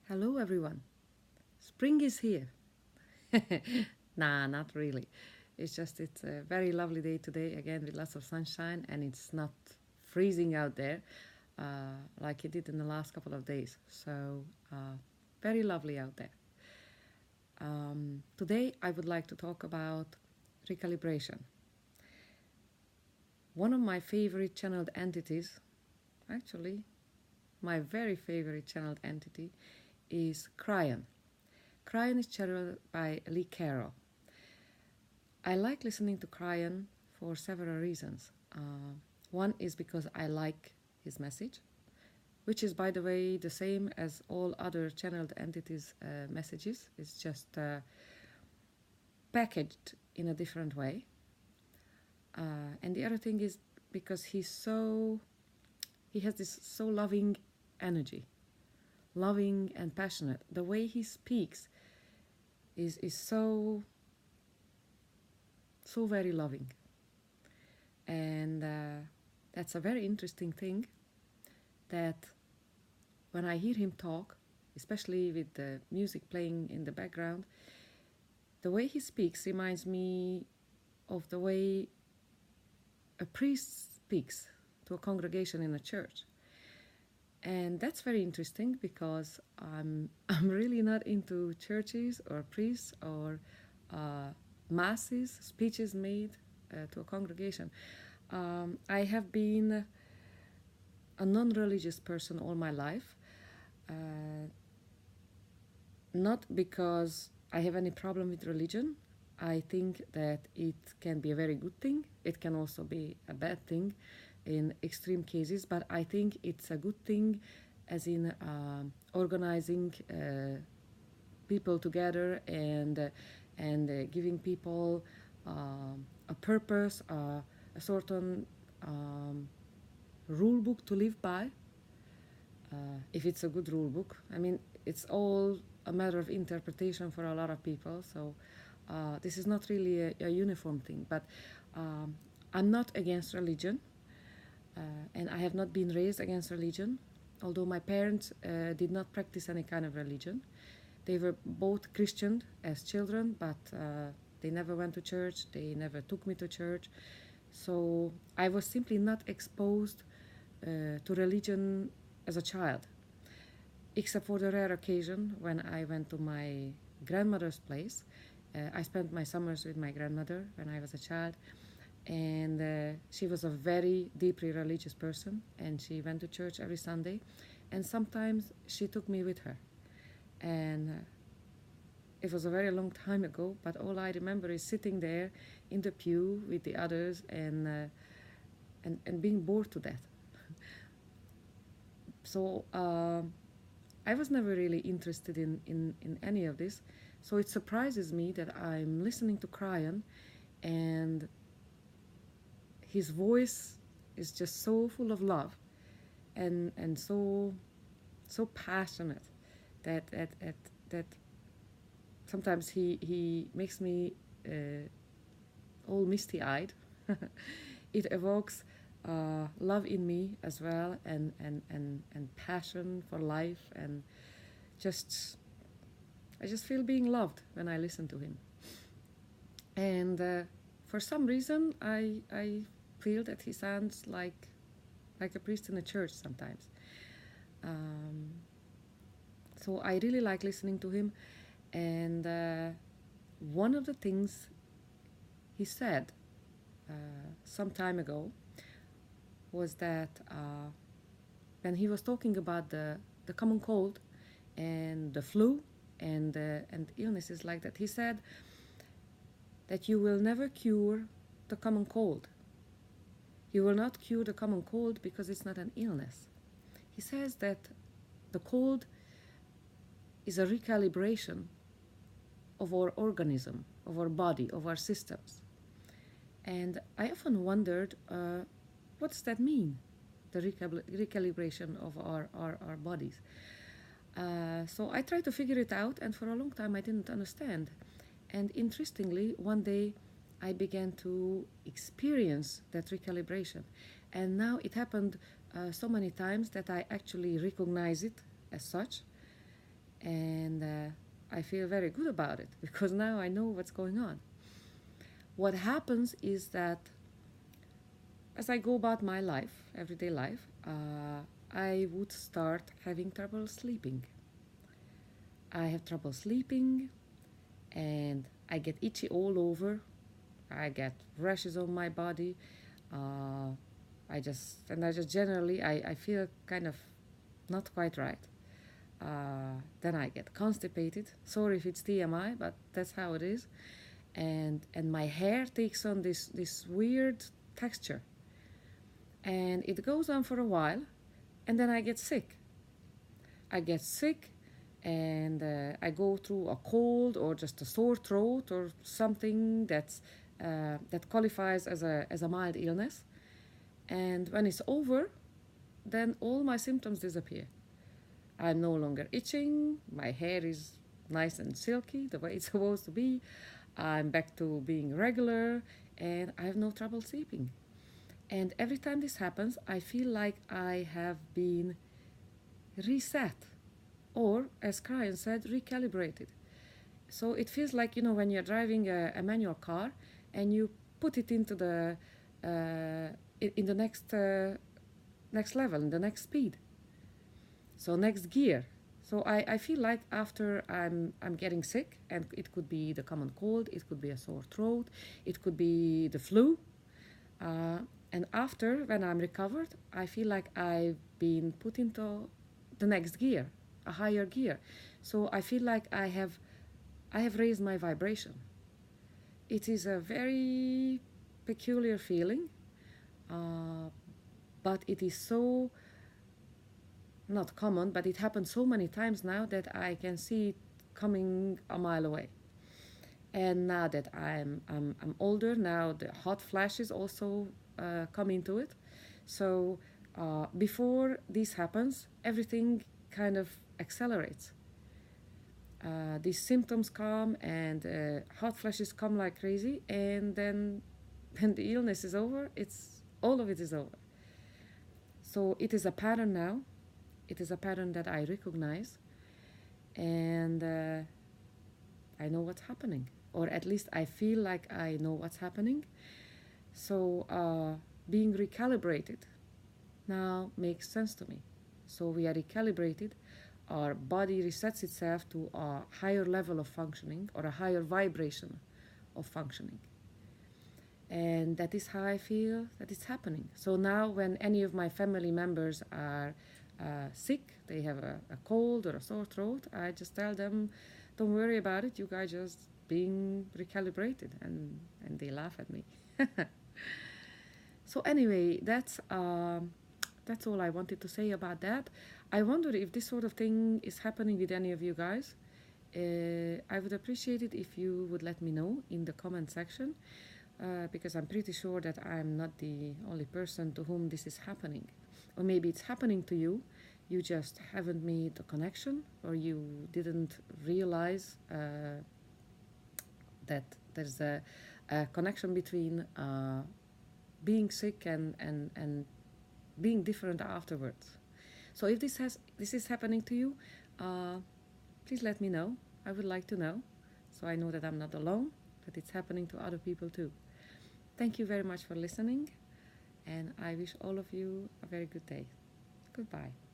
Hello, everyone. Spring is here. Nah, not really. It's a very lovely day today, again with lots of sunshine, and it's not freezing out there like it did in the last couple of days. So, very lovely out there. Today, I would like to talk about recalibration. One of my favorite channeled entities, actually, my very favorite channeled entity, is Cryon. Cryon is channeled by Lee Carroll. I like listening to Cryon for several reasons. One is because I like his message, which is, by the way, the same as all other channeled entities' messages. It's just packaged in a different way. And the other thing is because he has this so loving energy, loving and passionate. The way he speaks is so very loving, and that's a very interesting thing, that when I hear him talk, especially with the music playing in the background, the way he speaks reminds me of the way a priest speaks to a congregation in a church. And that's very interesting because I'm really not into churches or priests or masses, speeches made to a congregation. I have been a non-religious person all my life, not because I have any problem with religion. I think that it can be a very good thing. It can also be a bad thing in extreme cases, but I think it's a good thing as in organizing people together and giving people a purpose, a certain rule book to live by, if it's a good rule book. I mean, it's all a matter of interpretation for a lot of people, so this is not really a uniform thing. But I'm not against religion, and I have not been raised against religion, although my parents did not practice any kind of religion. They were both Christian as children, but they never went to church, they never took me to church. So I was simply not exposed to religion as a child, except for the rare occasion when I went to my grandmother's place. I spent my summers with my grandmother when I was a child, and she was a very deeply religious person, and she went to church every Sunday, and sometimes she took me with her. And it was a very long time ago, but all I remember is sitting there in the pew with the others and being bored to death. So I was never really interested in any of this. So it surprises me that I'm listening to Cryon, and his voice is just so full of love and so passionate that sometimes he makes me all misty-eyed. It evokes love in me as well, and passion for life, and I just feel being loved when I listen to him. And for some reason, I feel that he sounds like a priest in a church sometimes. So I really like listening to him. And one of the things he said some time ago was that when he was talking about the common cold and the flu and illnesses like that, he said that you will never cure the common cold. You will not cure the common cold because it's not an illness. He says that the cold is a recalibration of our organism, of our body, of our systems. And I often wondered, what does that mean, the recalibration of our bodies? So I tried to figure it out, and for a long time I didn't understand. And interestingly, one day I began to experience that recalibration. And now it happened so many times that I actually recognize it as such. And I feel very good about it because now I know what's going on. What happens is that as I go about my life, everyday life, I would start having trouble sleeping. I have trouble sleeping, and I get itchy all over. I get rashes on my body. I just generally, I feel kind of not quite right. Then I get constipated. Sorry if it's TMI, but that's how it is. And my hair takes on this weird texture. And it goes on for a while, and then I get sick. And I go through a cold or just a sore throat or something that qualifies as a mild illness. And when it's over, then all my symptoms disappear. I'm no longer itching, my hair is nice and silky, the way it's supposed to be. I'm back to being regular, and I have no trouble sleeping. And every time this happens, I feel like I have been reset, or, as Brian said, recalibrated. So it feels like, when you're driving a manual car and you put it into the in the next level, in the next speed. So next gear. So I feel like after I'm getting sick, and it could be the common cold, it could be a sore throat, it could be the flu. And after, when I'm recovered, I feel like I've been put into the next gear, a higher gear. So I feel like I have raised my vibration. It is a very peculiar feeling, but it is so not common, but it happens so many times now that I can see it coming a mile away. And now that I'm older, now the hot flashes also come into it. So before this happens, everything kind of accelerates. These symptoms come, and hot flashes come like crazy, and then when the illness is over, all of it is over. So it is a pattern now. It is a pattern that I recognize, and I know what's happening, or at least I feel like I know what's happening. So being recalibrated now makes sense to me. So we are recalibrated, our body resets itself to a higher level of functioning, or a higher vibration of functioning. And that is how I feel that it's happening. So now when any of my family members are sick, they have a cold or a sore throat, I just tell them, don't worry about it, you guys just being recalibrated, and they laugh at me. So anyway, that's all I wanted to say about that. I wonder if this sort of thing is happening with any of you guys. I would appreciate it if you would let me know in the comment section, because I'm pretty sure that I'm not the only person to whom this is happening. Or maybe it's happening to you, you just haven't made the connection, or you didn't realize that there's a connection between being sick and being different afterwards. So if this is happening to you, please let me know. I would like to know, so I know that I'm not alone, that it's happening to other people too. Thank you very much for listening, and I wish all of you a very good day. Goodbye.